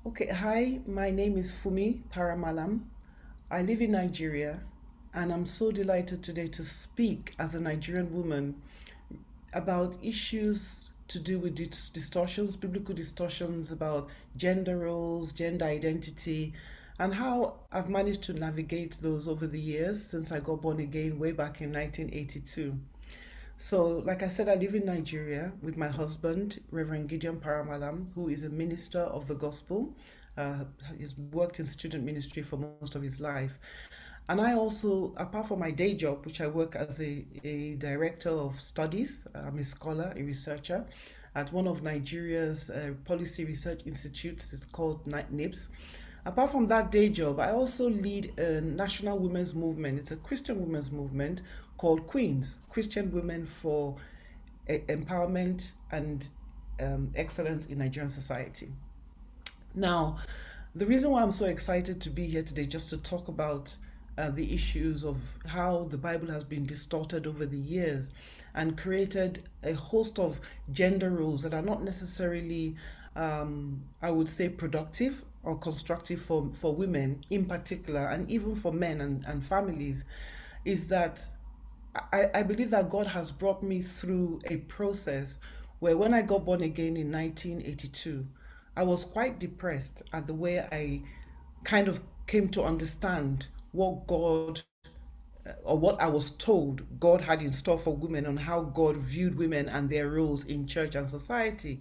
Okay, hi, my name is Funmi Paramalam. I live in Nigeria, and I'm so delighted today to speak as a Nigerian woman about issues to do with distortions, biblical distortions about gender roles, gender identity, and how I've managed to navigate those over the years since I got born again way back in 1982. So, like I said, I live in Nigeria with my husband, Reverend Gideon Paramalam, who is a minister of the gospel. He's worked in student ministry for most of his life. And I also, apart from my day job, which I work as a director of studies, I'm a scholar, a researcher at one of Nigeria's policy research institutes. It's called NIBS. Apart from that day job, I also lead a national women's movement. It's a Christian women's movement called Queens, Christian Women for Empowerment and Excellence in Nigerian Society. Now, the reason why I'm so excited to be here today, just to talk about the issues of how the Bible has been distorted over the years and created a host of gender roles that are not necessarily, I would say, productive or constructive for women in particular, and even for men and families, is that I believe that God has brought me through a process where when I got born again in 1982, I was quite depressed at the way I kind of came to understand what God or what I was told God had in store for women and how God viewed women and their roles in church and society.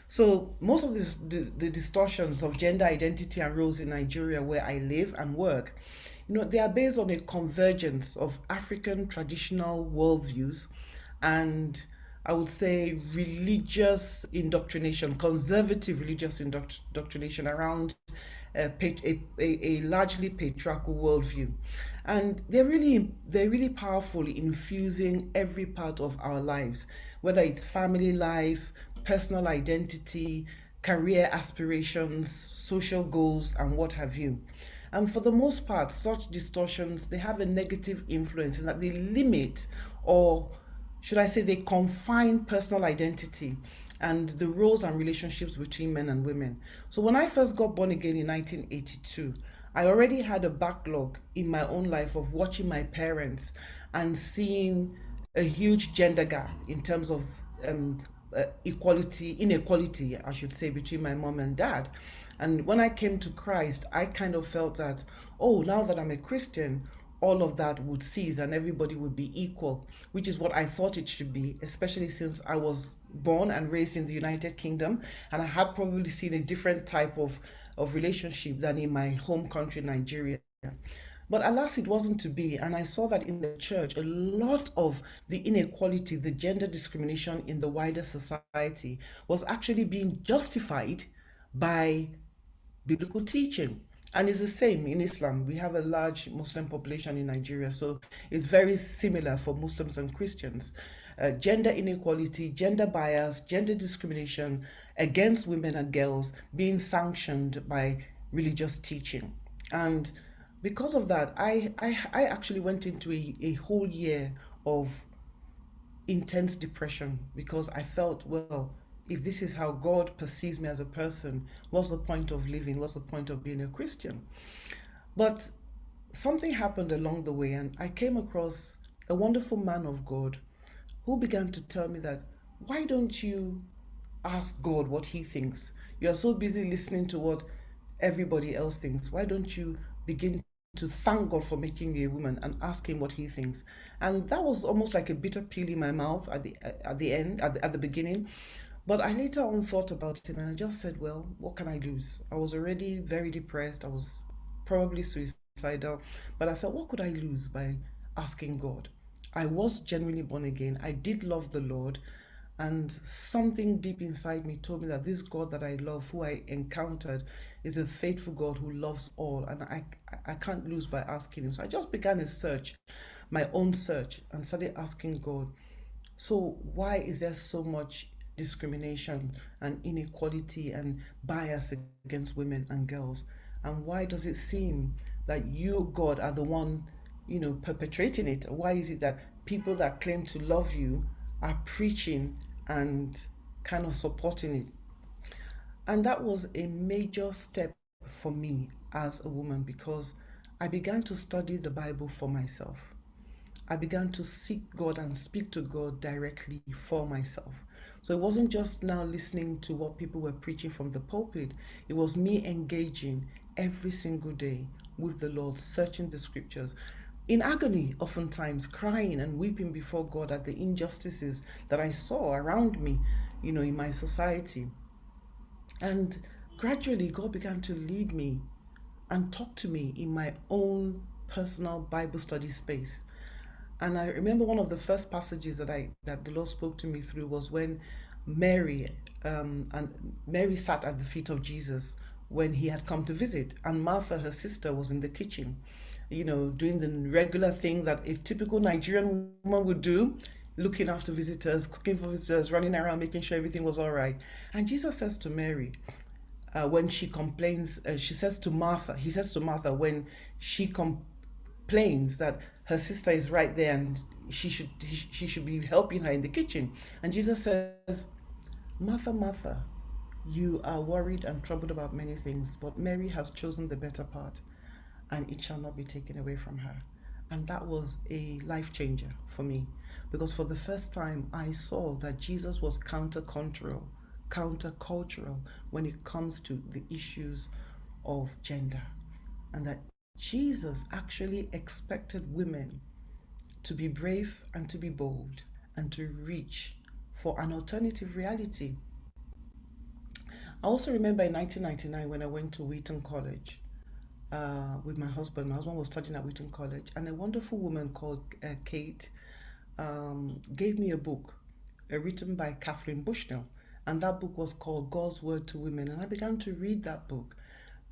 So most of the distortions of gender identity and roles in Nigeria, where I live and work, they are based on a convergence of African traditional worldviews and I would say religious indoctrination, conservative religious indoctrination around a largely patriarchal worldview, and they're really powerful in infusing every part of our lives, whether it's family life, personal identity, career aspirations, social goals, and what have you. And for the most part, such distortions they have a negative influence in that they limit, or should I say, they confine personal identity and the roles and relationships between men and women. So when I first got born again in 1982, I already had a backlog in my own life of watching my parents and seeing a huge gender gap in terms of inequality, I should say, between my mom and dad. And when I came to Christ, I kind of felt that, oh, now that I'm a Christian, all of that would cease and everybody would be equal, which is what I thought it should be, especially since I was born and raised in the United Kingdom and I had probably seen a different type of relationship than in my home country, Nigeria. But alas, it wasn't to be. And I saw that in the church, a lot of the inequality, the gender discrimination in the wider society was actually being justified by biblical teaching. And it's the same in Islam. We have a large Muslim population in Nigeria, so it's very similar for Muslims and Christians. Gender inequality, gender bias, gender discrimination against women and girls being sanctioned by religious teaching. And because of that, I actually went into a whole year of intense depression because I felt, well, if this is how God perceives me as a person, what's the point of living? What's the point of being a Christian? But something happened along the way, and I came across a wonderful man of God who began to tell me that, why don't you ask God what he thinks? You are so busy listening to what everybody else thinks. Why don't you begin to thank God for making you a woman and ask him what he thinks? And that was almost like a bitter pill in my mouth at the end, at the beginning. But I later on thought about it and I just said, well, what can I lose? I was already very depressed. I was probably suicidal, but I felt, what could I lose by asking God? I was genuinely born again. I did love the Lord, and something deep inside me told me that this God that I love, who I encountered, is a faithful God who loves all, and I can't lose by asking him. So I just began a search, my own search, and started asking God, so why is there so much discrimination and inequality and bias against women and girls? And why does it seem that you, God, are the one, perpetrating it? Why is it that people that claim to love you are preaching and kind of supporting it? And that was a major step for me as a woman because I began to study the Bible for myself. I began to seek God and speak to God directly for myself. So it wasn't just now listening to what people were preaching from the pulpit, it was me engaging every single day with the Lord, searching the scriptures. In agony, oftentimes crying and weeping before God at the injustices that I saw around me, in my society. And gradually, God began to lead me and talk to me in my own personal Bible study space. And I remember one of the first passages that the Lord spoke to me through was when Mary and Mary sat at the feet of Jesus when he had come to visit, and Martha, her sister, was in the kitchen, doing the regular thing that a typical Nigerian woman would do, looking after visitors, cooking for visitors, running around, making sure everything was all right. And Jesus says to Mary, when she complains, she says to Martha, he says to Martha when she complains that her sister is right there and she should be helping her in the kitchen. And Jesus says, Martha, Martha, you are worried and troubled about many things, but Mary has chosen the better part, and it shall not be taken away from her. And that was a life changer for me because for the first time I saw that Jesus was countercultural when it comes to the issues of gender, and that Jesus actually expected women to be brave and to be bold and to reach for an alternative reality. I also remember in 1999 when I went to Wheaton College with my husband. My husband was studying at Wheaton College, and a wonderful woman called Kate gave me a book written by Catherine Bushnell, and that book was called God's Word to Women. And I began to read that book,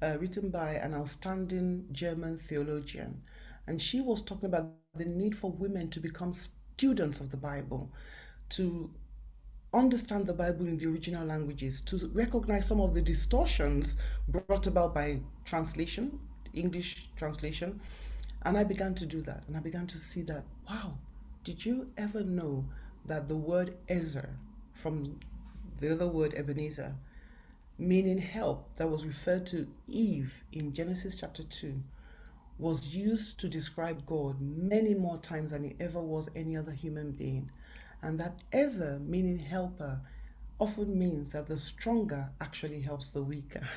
written by an outstanding German theologian, and she was talking about the need for women to become students of the Bible, to understand the Bible in the original languages, to recognize some of the distortions brought about by translation, English translation. And I began to do that. And I began to see that, wow, did you ever know that the word Ezer, from the other word Ebenezer, meaning help, that was referred to Eve in Genesis chapter 2, was used to describe God many more times than it ever was any other human being. And that Ezer, meaning helper, often means that the stronger actually helps the weaker.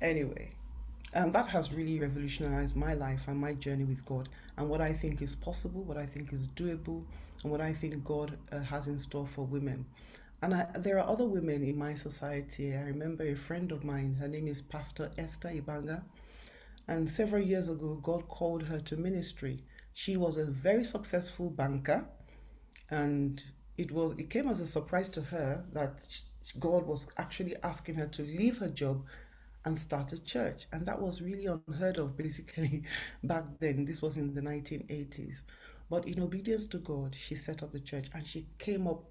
Anyway, and that has really revolutionized my life and my journey with God and what I think is possible, what I think is doable, and what I think God has in store for women. And there are other women in my society. I remember a friend of mine, her name is Pastor Esther Ibanga. And several years ago, God called her to ministry. She was a very successful banker, and it came as a surprise to her that God was actually asking her to leave her job and start a church. And that was really unheard of, basically, back then. This was in the 1980s. But in obedience to God, she set up the church, and she came up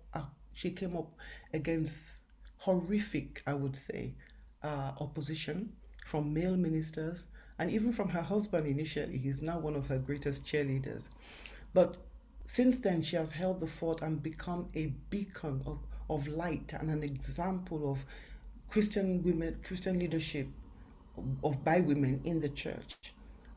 against horrific, I would say, opposition from male ministers and even from her husband initially. He's now one of her greatest cheerleaders. But since then, she has held the fort and become a beacon of light and an example of Christian women, Christian leadership of by women in the church.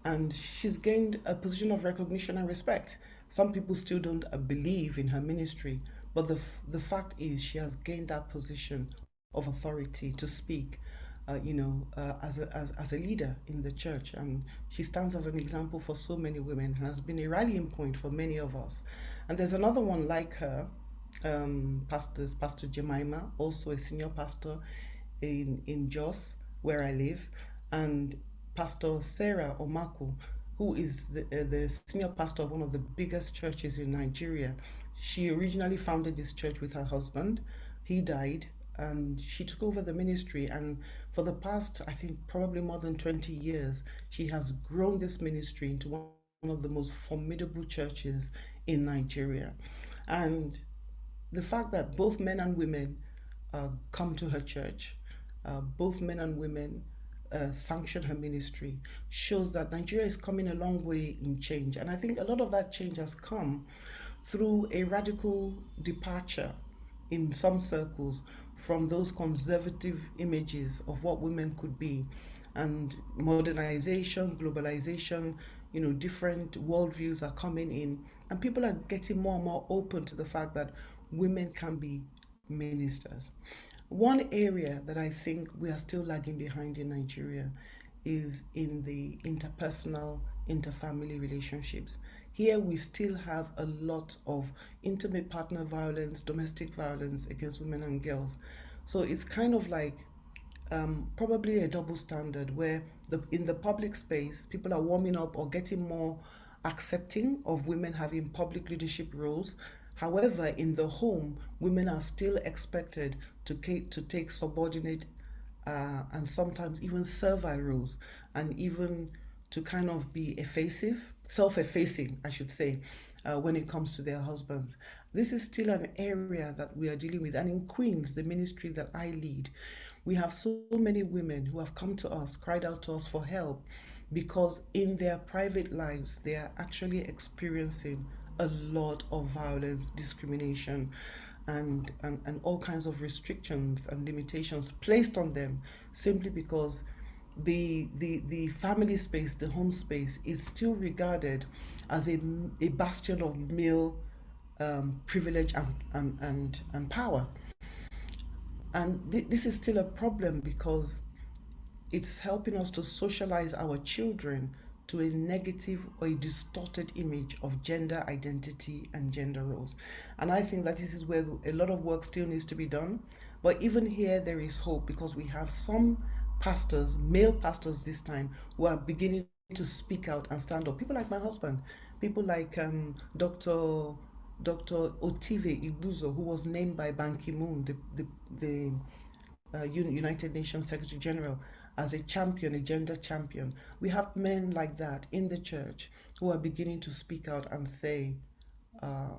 And she's gained a position of recognition and respect. Some people still don't believe in her ministry, but the fact is she has gained that position of authority to speak, as a leader in the church. And she stands as an example for so many women and has been a rallying point for many of us. And there's another one like her, Pastor Jemima, also a senior pastor in Jos, where I live, and Pastor Sarah Omaku, who is the senior pastor of one of the biggest churches in Nigeria. She originally founded this church with her husband. He died, and she took over the ministry. And for the past, I think, probably more than 20 years, she has grown this ministry into one of the most formidable churches in Nigeria. And the fact that both men and women come to her church, both men and women sanction her ministry, shows that Nigeria is coming a long way in change. And I think a lot of that change has come through a radical departure in some circles from those conservative images of what women could be, and modernization, globalization, different worldviews are coming in, and people are getting more and more open to the fact that women can be ministers. One area that I think we are still lagging behind in Nigeria is in the interpersonal, interfamily relationships. Here we still have a lot of intimate partner violence, domestic violence against women and girls. So it's kind of like probably a double standard where in the public space, people are warming up or getting more accepting of women having public leadership roles. However, in the home, women are still expected to take subordinate and sometimes even servile roles, and even to kind of be effacing, self-effacing, I should say, when it comes to their husbands. This is still an area that we are dealing with. And in Queens, the ministry that I lead, we have so many women who have come to us, cried out to us for help, because in their private lives, they are actually experiencing a lot of violence, discrimination, and all kinds of restrictions and limitations placed on them simply because the family space, the home space, is still regarded as a bastion of male privilege and power. And this is still a problem because it's helping us to socialize our children to a negative or a distorted image of gender identity and gender roles. And I think that this is where a lot of work still needs to be done. But even here, there is hope because we have some pastors, male pastors this time, who are beginning to speak out and stand up. People like my husband, people like Dr. Otive Ibuzo, who was named by Ban Ki-moon, the United Nations Secretary General, as a champion, a gender champion. We have men like that in the church who are beginning to speak out and say, uh,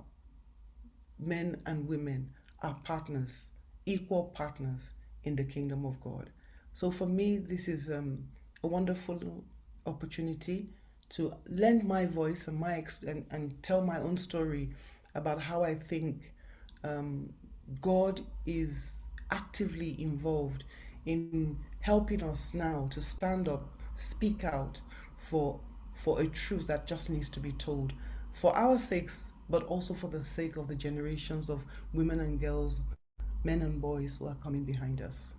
men and women are partners, equal partners in the kingdom of God. So for me, this is a wonderful opportunity to lend my voice and and tell my own story about how I think um, God is actively involved in helping us now to stand up, speak out for a truth that just needs to be told for our sakes, but also for the sake of the generations of women and girls, men and boys who are coming behind us.